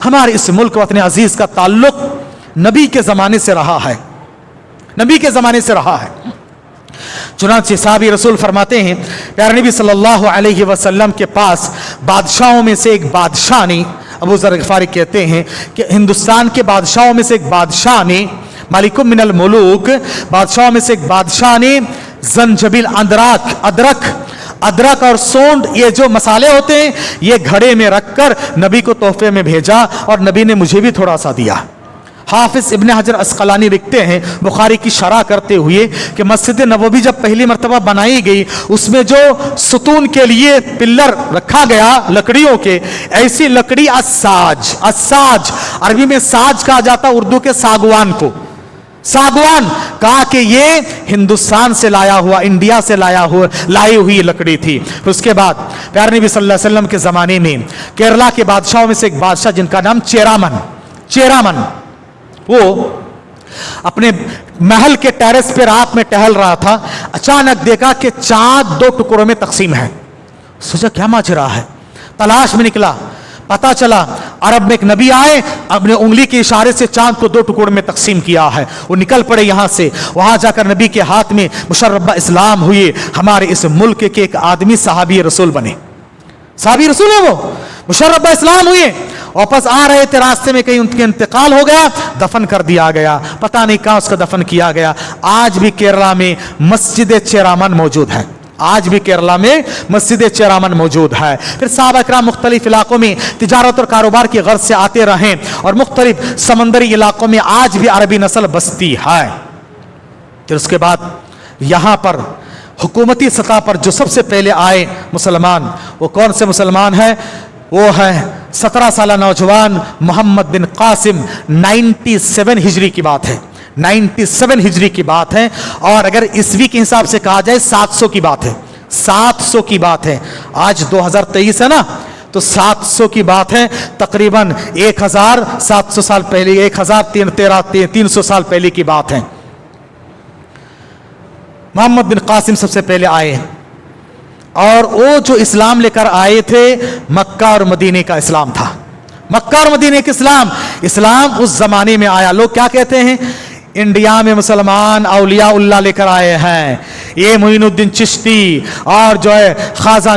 हमारे इस मुल्क वतन अजीज का ताल्लुक नबी के ज़माने से रहा है, नबी के ज़माने से रहा है। चुनांचे साहबी रसूल फरमाते हैं, प्यारे नबी सल्लल्लाहु अलैहि वसल्लम के पास बादशाहों में से एक बादशाह ने, अबू ज़र ग़िफ़ारी कहते हैं कि हिंदुस्तान के बादशाहों में से एक बादशाह ने, मालिकुम मिनल मुलूक, बादशाहों में से एक बादशाह ने ज़ंजबिल, अदरक और सोंड, ये जो मसाले होते हैं, ये घड़े में रखकर नबी को तोहफे में भेजा और नबी ने मुझे भी थोड़ा सा दिया। हाफिज इब्न हजर अस्कलानी लिखते हैं बुखारी की शरह करते हुए कि मस्जिद नबवी जब पहली मरतबा बनाई गई, उसमें जो सुतून के लिए पिल्लर रखा गया लकड़ियों के, ऐसी लकड़ी अस्साज, अरबी में साज कहा जाता, उर्दू के सागवान को सागवान कहा कि ये हिंदुस्तान से लाया हुआ, इंडिया से लाई हुई लकड़ी थी। फिर उसके बाद प्यारे नबी सल्लल्लाहु अलैहि वसल्लम के ज़माने में केरला के बादशाहों में से एक बादशाह जिनका नाम चेरामन, वो अपने महल के टेरेस पे रात में टहल रहा था, अचानक देखा कि चांद 2 टुकड़ों में तकसीम है। सोचा क्या माजरा है, तलाश में निकला, पता चला अरब में एक नबी आए, अपने उंगली के इशारे से चांद को 2 टुकड़ों में तकसीम किया है। वो निकल पड़े यहाँ से, वहां जाकर नबी के हाथ में मुशर्रफ इस्लाम हुए। हमारे इस मुल्क के एक आदमी सहाबी रसूल बने, सहाबी रसूल है वो, मुशर्रफ इस्लाम हुए। वापस आ रहे थे, रास्ते में कहीं उनके इंतकाल हो गया, दफन कर दिया गया, पता नहीं कहां उसका दफन किया गया। आज भी केरला में मस्जिद चेरामन मौजूद है, आज भी केरला में मस्जिद चेरामन मौजूद है। फिर साहबा इकराम मुख्तलिफ इलाकों में तिजारत और कारोबार की गर्ज से आते रहे और मुख्तलिफ समंदरी इलाकों में आज भी अरबी नस्ल बसती है। फिर उसके बाद यहाँ पर हुकूमती सतह पर जो सबसे पहले आए मुसलमान, वो कौन से मुसलमान हैं? वो है 17 साल नौजवान मोहम्मद बिन कासिम। 97 हिजरी की बात है, 97 हिजरी की बात है, और अगर ईस्वी के हिसाब से कहा जाए 700 की बात है, 700 की बात है। आज 2023 है ना, तो 700 की बात है, तकरीबन 1700 साल पहले, 1300 साल पहले की बात है। मोहम्मद बिन कासिम सबसे पहले आए, और वो जो इस्लाम लेकर आए थे मक्का और मदीने का इस्लाम था, मक्का और मदीने का इस्लाम उस जमाने में आया। लोग क्या कहते हैं, इंडिया में मुसलमान औलियाउल्लाह लेकर आए हैं, ये मोइनुद्दीन चिश्ती और जो है ख्वाजा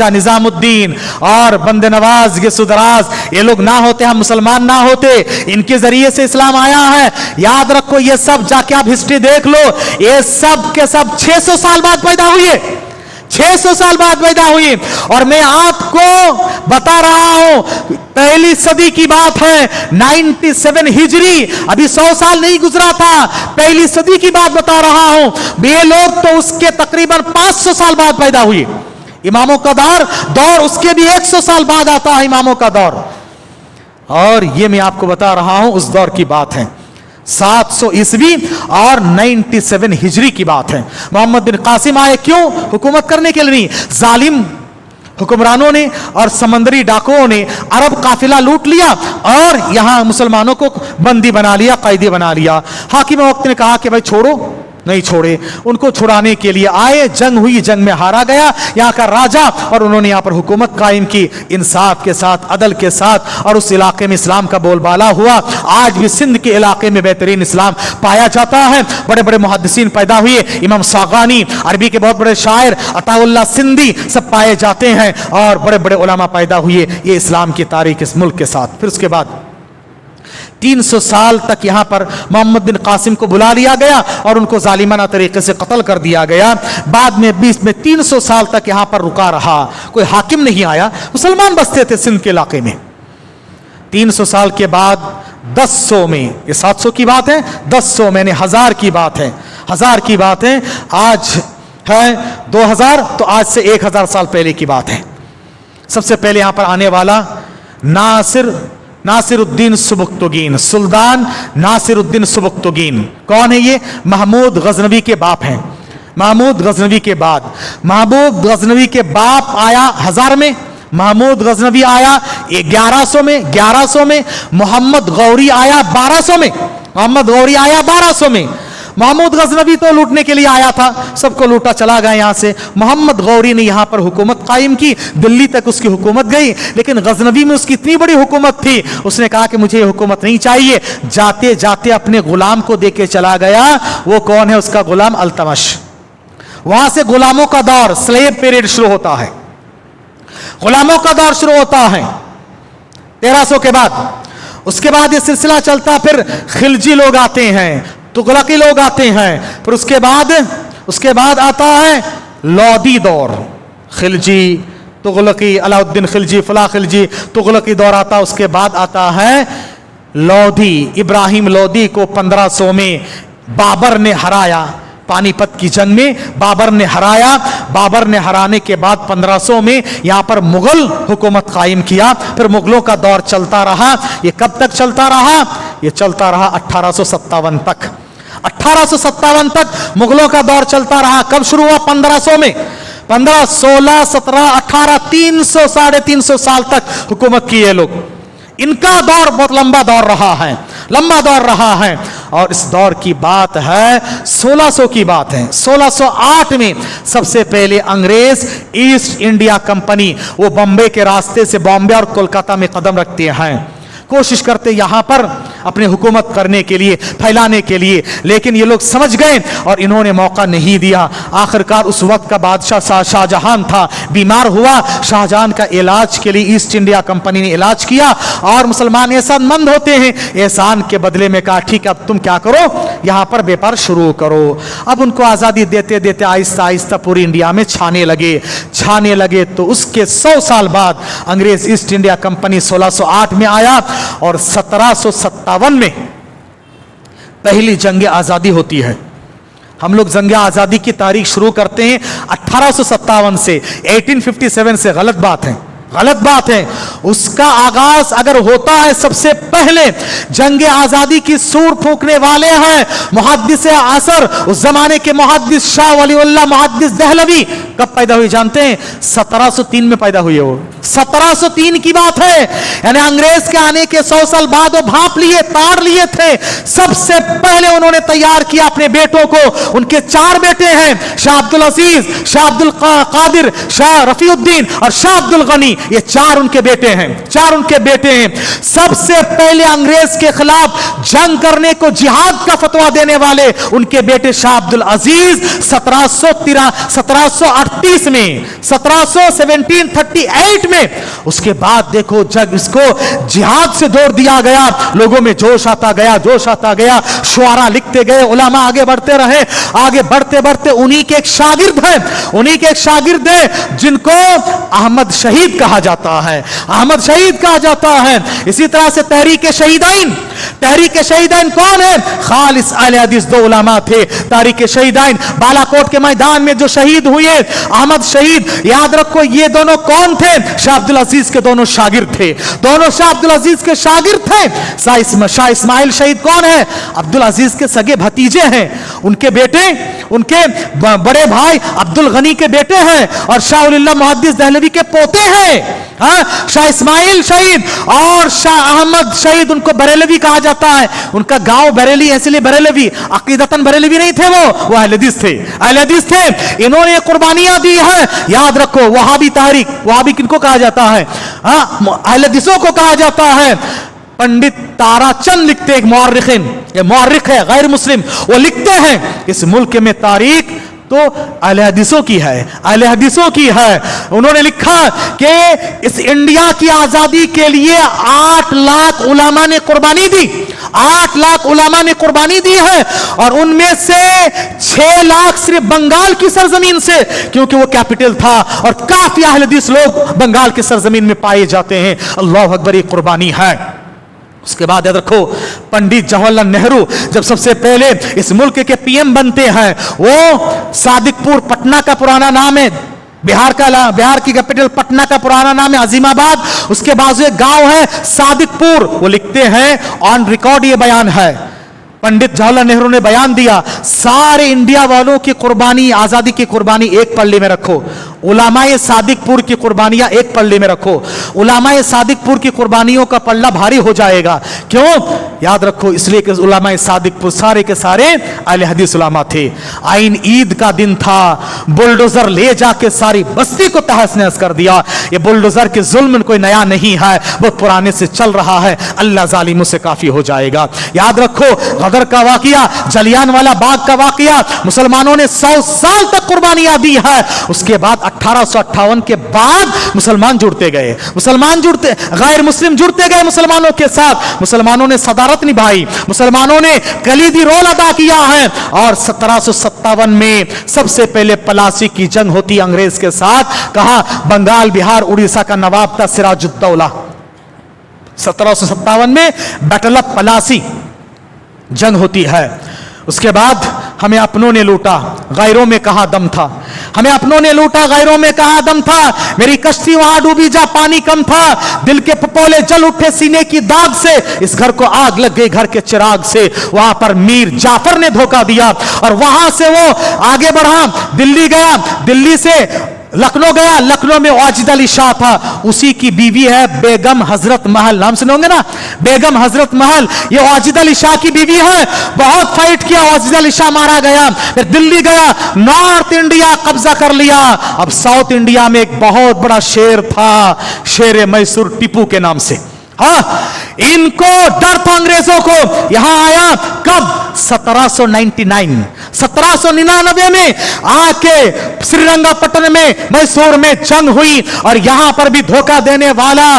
निजामुद्दीन और बंदे नवाज गिसुदराज, ये लोग ना होते हम मुसलमान ना होते, इनके जरिए से इस्लाम आया है। याद रखो, ये सब जाके आप हिस्ट्री देख लो, ये सब के सब 600 साल बाद पैदा हुए, 600 साल बाद पैदा हुई। और मैं आपको बता रहा हूं, पहली सदी की बात है, 97 हिजरी, अभी 100 साल नहीं गुजरा था, पहली सदी की बात बता रहा हूं। ये लोग तो उसके तकरीबन 500 साल बाद पैदा हुए। इमामों का दौर उसके भी 100 साल बाद आता है, इमामों का दौर। और ये मैं आपको बता रहा हूं उस दौर की बात है, 700 ईस्वी और 97 हिजरी की बात है। मोहम्मद बिन कासिम आए, क्यों? हुकूमत करने के लिए नहीं, जालिम हुक्मरानों ने और समंदरी डाकुओं ने अरब काफिला लूट लिया और यहां मुसलमानों को बंदी बना लिया, कैदी बना लिया। हाकिम वक्त ने कहा कि भाई छोड़ो, नहीं छोड़े, उनको छुड़ाने के लिए आए, जंग हुई, जंग में हारा गया यहाँ का राजा, और उन्होंने यहाँ पर हुकूमत कायम की इंसाफ के साथ, अदल के साथ, और उस इलाके में इस्लाम का बोलबाला हुआ। आज भी सिंध के इलाके में बेहतरीन इस्लाम पाया जाता है। बड़े बड़े मुहद्दिसीन पैदा हुए, इमाम सागानी, अरबी के बहुत बड़े शायर, अताउल्लाह सिंधी, सब पाए जाते हैं, और बड़े बड़े उलमा पैदा हुए ये इस्लाम की तारीख इस मुल्क के साथ। फिर उसके बाद 300 साल तक यहां पर मोहम्मद बिन कासिम को बुला लिया गया और उनको जालिमाना तरीके से कत्ल कर दिया गया। बाद में 300 साल तक यहां पर रुका रहा, कोई हाकिम नहीं आया, मुसलमान बसते थे सिंध के इलाके में। 300 साल के बाद 1000 में, ये 700 की बात है, 1000 में 1000 की बात है, 1000 की बात है। आज है 2000, तो आज से 1000 साल पहले की बात है। सबसे पहले यहां पर आने वाला नासिरुद्दीन सुबुक्तुगीन, सुल्तान नासिरुद्दीन सुबुक्तुगीन। कौन है ये? महमूद गजनवी के बाप हैं। महमूद गजनवी के बाद महमूद गजनवी के बाप आया 1000 में, महमूद गजनवी आया 1100 में, मोहम्मद गौरी आया 1200 में, मोहम्मद गौरी आया 1200 में। महमूद गजनवी तो लूटने के लिए आया था, सबको लूटा चला गया यहाँ से। मोहम्मद गौरी ने यहाँ पर हुकूमत कायम की, दिल्ली तक उसकी हुकूमत गई, लेकिन गजनवी में उसकी इतनी बड़ी हुकूमत थी, उसने कहा कि मुझे ये हुकूमत नहीं चाहिए। जाते जाते अपने गुलाम को देके चला गया। वो कौन है? उसका गुलाम अल्तमश। वहां से गुलामों का दौर, स्लेव पीरियड शुरू होता है, गुलामों का दौर शुरू होता है 1300 के बाद। उसके बाद ये सिलसिला चलता, फिर खिलजी लोग आते हैं, तुगलकी लोग आते हैं, फिर उसके बाद आता है लोदी दौर, खिलजी, तुगलकी, अलाउद्दीन खिलजी, फला खिलजी, तुगलकी दौर आता। उसके बाद आता है लोधी। इब्राहिम लोधी को 1500 में बाबर ने हराया, पानीपत की जंग में बाबर ने हराया। बाबर ने हराने के बाद 1500 में यहां पर मुगल हुकूमत कायम किया। फिर मुगलों का दौर चलता रहा। ये कब तक चलता रहा? ये चलता रहा 1857 तक। 1857 तक मुगलों का दौर चलता रहा। कब शुरू हुआ? 1500 में। 15, 16, 17, 18, 300, 350 साल तक हुकूमत की ये लोग। इनका दौर बहुत लंबा दौर रहा है, लंबा दौर रहा है। और इस दौर की बात है 1600 की बात है। 1608 में सबसे पहले अंग्रेज ईस्ट इंडिया कंपनी वो बॉम्बे के रास्ते से बॉम्बे और कोलकाता में कदम रखते हैं, कोशिश करते यहां पर अपने हुकूमत करने के लिए, फैलाने के लिए, लेकिन ये लोग समझ गए और इन्होंने मौका नहीं दिया। आखिरकार उस वक्त का बादशाह शाहजहां था, बीमार हुआ। शाहजहां का इलाज के लिए ईस्ट इंडिया कंपनी ने इलाज किया और मुसलमान एहसानमंद होते हैं, एहसान के बदले में कहा ठीक है अब तुम क्या करो, यहां पर व्यापार शुरू करो। अब उनको आजादी देते देते आहिस्ता आहिस्ता पूरी इंडिया में छाने लगे। तो उसके 100 साल बाद अंग्रेज ईस्ट इंडिया कंपनी 1608 में आया और 1757 में पहली जंग आजादी होती है। हम लोग जंग आजादी की तारीख शुरू करते हैं 1857 से, 1857 से। गलत बात है। उसका आगाज अगर होता है, सबसे पहले जंग आजादी की सूर फूंकने वाले हैं मुहद्दिस असर, उस जमाने के मुहद्दिस शाह वलीउल्लाह मुहद्दिस दहलवी। कब पैदा हुई जानते हैं? 1703 में पैदा हुई है वो। 1703 की बात है, यानी अंग्रेज के आने के 100 साल बाद वो ताड़ लिए थे। सबसे पहले उन्होंने तैयार किया अपने बेटों को। उनके 4 बेटे हैं, शाह अब्दुल अजीज, शाह अब्दुल कादिर, शाह रफीउद्दीन और शाह अब्दुल गनी। ये 4 उनके बेटे हैं। सबसे पहले अंग्रेज के खिलाफ जंग करने को, जिहाद का फतवा देने वाले उनके बेटे शाह अब्दुल अजीज 1738 में, 1738 में। उसके बाद देखो जब इसको जिहाद से जोड़ दिया गया, लोगों में जोश आता गया, शुआरा लिखते गए, उलमा आगे बढ़ते रहे। आगे बढ़ते बढ़ते उन्हीं के एक शागिर्द हैं जिनको अहमद शहीद कहा जाता है। इसी तरह से तहरीक शहीदैन कौन है? खालिस अहले हदीस 2 उलमा थे। तहरीक शहीदैन बालाकोट के मैदान में जो शहीद हुए, अहमद शहीद, याद रखो ये दोनों कौन थे? शाह अब्दुल अजीज के दोनों शागिर्द थे। शाह इस्माइल शहीद कौन है? अब्दुल अजीज के सगे भतीजे हैं। उनके बेटे, उनके बड़े भाई अब्दुल गनी के बेटे हैं और शाह वलीउल्लाह मुहद्दिस दहलवी के पोते हैं। शाह इस्माइल शहीद और शाह अहमद शहीद, उनको बरेलवी कहा जाता है। उनका गांव बरेली है, इसलिए बरेलवी, अकीदतन बरेलवी नहीं थे, वो अहले हदीस थे। इन्होंने कुर्बानियां दी है। याद रखो वहाबी किनको कहा जाता है? अहले हदीसों को कहा जाता है। पंडित ताराचंद लिखते, एक मुअर्रिख है गैर मुस्लिम, वो लिखते हैं इस मुल्क में तारीख तो अहले हदीसों की है। उन्होंने लिखा कि इस इंडिया की आजादी के लिए 8 लाख उलमा ने कुर्बानी दी। 8 लाख उलमा ने कुर्बानी दी है और उनमें से 6 लाख सिर्फ बंगाल की सरजमीन से, क्योंकि वो कैपिटल था और काफी अहले हदीस लोग बंगाल की सरजमीन में पाए जाते हैं। अल्लाह अकबर, ये कुर्बानी है। उसके बाद याद रखो पंडित जवाहरलाल नेहरू जब सबसे पहले इस मुल्क के पीएम बनते हैं, वो सादिकपुर, पटना का पुराना नाम है, बिहार की कैपिटल पटना का पुराना नाम है अजीमाबाद, उसके बाजू एक गांव है सादिकपुर। वो लिखते हैं ऑन रिकॉर्ड, ये बयान है, पंडित जवाहरलाल नेहरू ने बयान दिया, सारे इंडिया वालों की कुर्बानी, आजादी की कुर्बानी एक पल्ले में रखो उलामाए सादिकपुर की कुर्बानियां एक पल्ले में रखो, उलामाए सादिकपुर की कुर्बानियों का पल्ला भारी हो जाएगा। क्यों? याद रखो, इसलिए कि उलामाए सादिकपुर सारे के सारे अहले हदीस उलामा थे। आइन ईद का दिन था, बुलडोजर ले जाके सारी बस्ती को तहस नहस कर दिया। ये बुलडोजर के जुल्म कोई नया नहीं है, वो पुराने से चल रहा है। अल्लाह जालिमों से काफी हो जाएगा। याद रखो, गदर का वाकया, जलियांवाला बाग का वाकया, मुसलमानों ने 100 साल तक कुर्बानियां दी है। उसके बाद 1858 के बाद मुसलमान जुड़ते गए, गैर मुस्लिम जुड़ते गए मुसलमानों के साथ। मुसलमानों ने सदारत निभाई, मुसलमानों ने कलीदी रोल अदा किया है। और 1757 में सबसे पहले पलासी की जंग होती अंग्रेज के साथ। कहा? बंगाल, बिहार, उड़ीसा का नवाब था सिराजुद्दौला। 1757 में बैटल ऑफ पलासी जंग होती है। उसके बाद हमें अपनों ने लूटा, गैरों में कहां दम था। हमें अपनों ने लूटा, गैरों में कहां दम था। मेरी कश्ती वहां डूबी जा पानी कम था। दिल के पपोले जल उठे सीने की दाग से, इस घर को आग लग गई घर के चिराग से। वहां पर मीर जाफर ने धोखा दिया और वहां से वो आगे बढ़ा, दिल्ली गया, दिल्ली से लखनऊ गया, लखनऊ में वाजिद अली शाह था, उसी की बीवी है बेगम हजरत महल। नाम सुने होंगे ना, बेगम हजरत महल, ये वाजिद अली शाह की बीवी है। बहुत फाइट किया, वाजिद अली शाह मारा गया। फिर दिल्ली गया, नॉर्थ इंडिया कब्जा कर लिया। अब साउथ इंडिया में एक बहुत बड़ा शेर था, शेर मैसूर टीपू के नाम से। हाँ, इनको डर था अंग्रेजों को। यहां आया कब? 1799 में आके श्रीरंगपट्टनम में, मैसूर में जंग हुई। और यहां पर भी धोखा देने वाला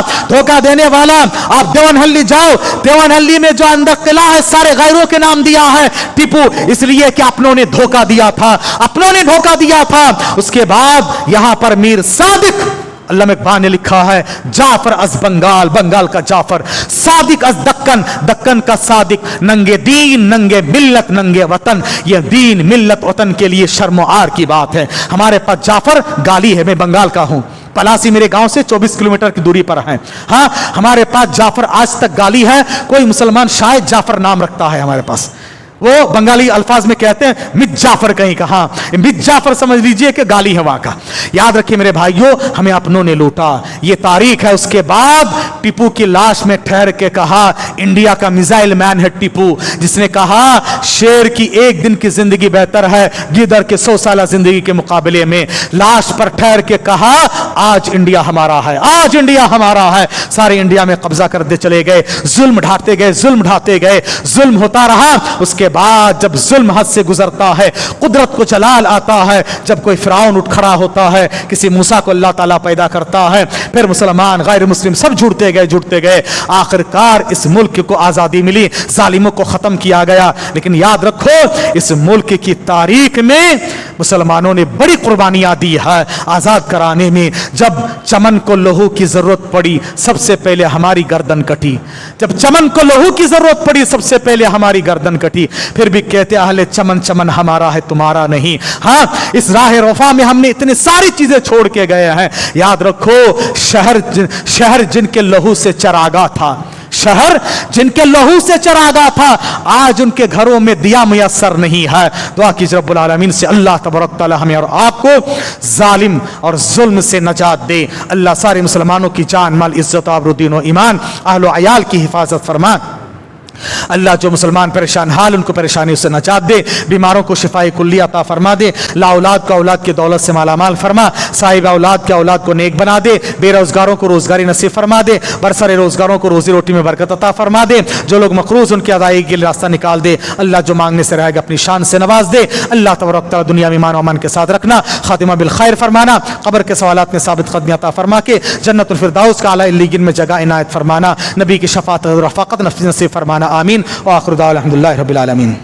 आप देवनहल्ली जाओ, देवनहल्ली में जो अंदर किला है सारे गैरों के नाम दिया है टीपू, इसलिए कि अपनों ने धोखा दिया था। उसके बाद यहां पर मीर सादिक, अल्लामा इकबाल ने लिखा है, जाफर अज बंगाल, बंगाल का जाफर, सादिक अज दक्कन, दक्कन का सादिक, नंगे दीन नंगे मिल्लत नंगे वतन। ये दीन मिल्लत वतन के लिए शर्म आर की बात है। हमारे पास जाफर गाली है, मैं बंगाल का हूं, पलासी मेरे गांव से 24 किलोमीटर की दूरी पर है। हाँ, हमारे पास जाफर आज तक गाली है। कोई मुसलमान शायद जाफर नाम रखता है हमारे पास, वो बंगाली अल्फाज में कहते हैं मित जाफर, कहीं कहा मित जाफर, समझ लीजिए कि गाली है वहां का। याद रखिए मेरे भाइयों, हमें अपनों ने लूटा, ये तारीख है। उसके बाद टीपू की लाश में ठहर के कहा, इंडिया का मिसाइल मैन है टीपू, जिसने कहा शेर की एक दिन की जिंदगी बेहतर है गिदर के 100 साल जिंदगी के मुकाबले में। लाश पर ठहर के कहा, आज इंडिया हमारा है, आज इंडिया हमारा है। सारे इंडिया में कब्जा करते चले गए, जुल्म ढाते गए, जुल्म होता रहा। उसके बाद जब जुल्म हद से गुजरता है, कुदरत को जलाल आता है, जब कोई फिरौन उठ खड़ा होता है, किसी मूसा को अल्लाह ताला पैदा करता है, फिर मुसलमान गैर मुस्लिम सब जुड़ते गए। आखिरकार इस मुल्क को आजादी मिली, जालिमों को खत्म किया गया। लेकिन याद रखो, इस मुल्क की तारीख में मुसलमानों ने बड़ी कुर्बानियां दी है आजाद कराने में। जब चमन को लहू की जरूरत पड़ी, सबसे पहले हमारी गर्दन कटी। जब चमन को लहू की जरूरत पड़ी, सबसे पहले हमारी गर्दन कटी। फिर भी कहते अहले चमन, चमन हमारा है तुम्हारा नहीं। हाँ, इस राह रफा में हमने इतनी सारी चीजें छोड़ के गए हैं। याद रखो, शहर जिनके लहू से चरागा था, शहर जिनके लहू से चरागा था, आज उनके घरों में दिया मुयस्सर नहीं है। दुआ कीजिए रब्बुल आलमीन से अल्लाह तबारक तआला हमें और आपको जालिम और जुल्म से नजात दे। अल्लाह सारे मुसलमानों की जान, माल, इज्जत, आबरू, दीन और ईमान, अहल व अयाल की हिफाजत फरमा। अल्लाह जो मुसलमान परेशान हाल, उनको परेशानी से नजात दे। बीमारों को शिफाई कुल्ली अता फरमा दे। ला औलाद का औलाद की दौलत से मालामाल फरमा। साहिब औलाद के औलाद को नेक बना दे। बेरोजगारों को रोजगारी नसीब फरमा दे। बरसरे रोजगारों को रोजी रोटी में बरकत अता फरमा दे। जो लोग मकरूज, उनकी अदायगी के लिए रास्ता निकाल दे। अल्लाह जो मांगने से रहेगा अपनी शान से नवाज दे। अल्लाह तबारक तआला दुनिया में ईमान और अमन के साथ रखना, खातिमा बिल खैर फरमाना, कब्र के सवालात में साबित कदमी अता फरमा के जन्नतुल फिरदौस का आला इल्लीन में जगह इनायत फरमाना। नबी की शफाअत और रफ़ाक़त नसीब फरमाना। आमीन। व आखिर दाअवाना अल्हम्दुलिल्लाहि रब्बिल आलमीन।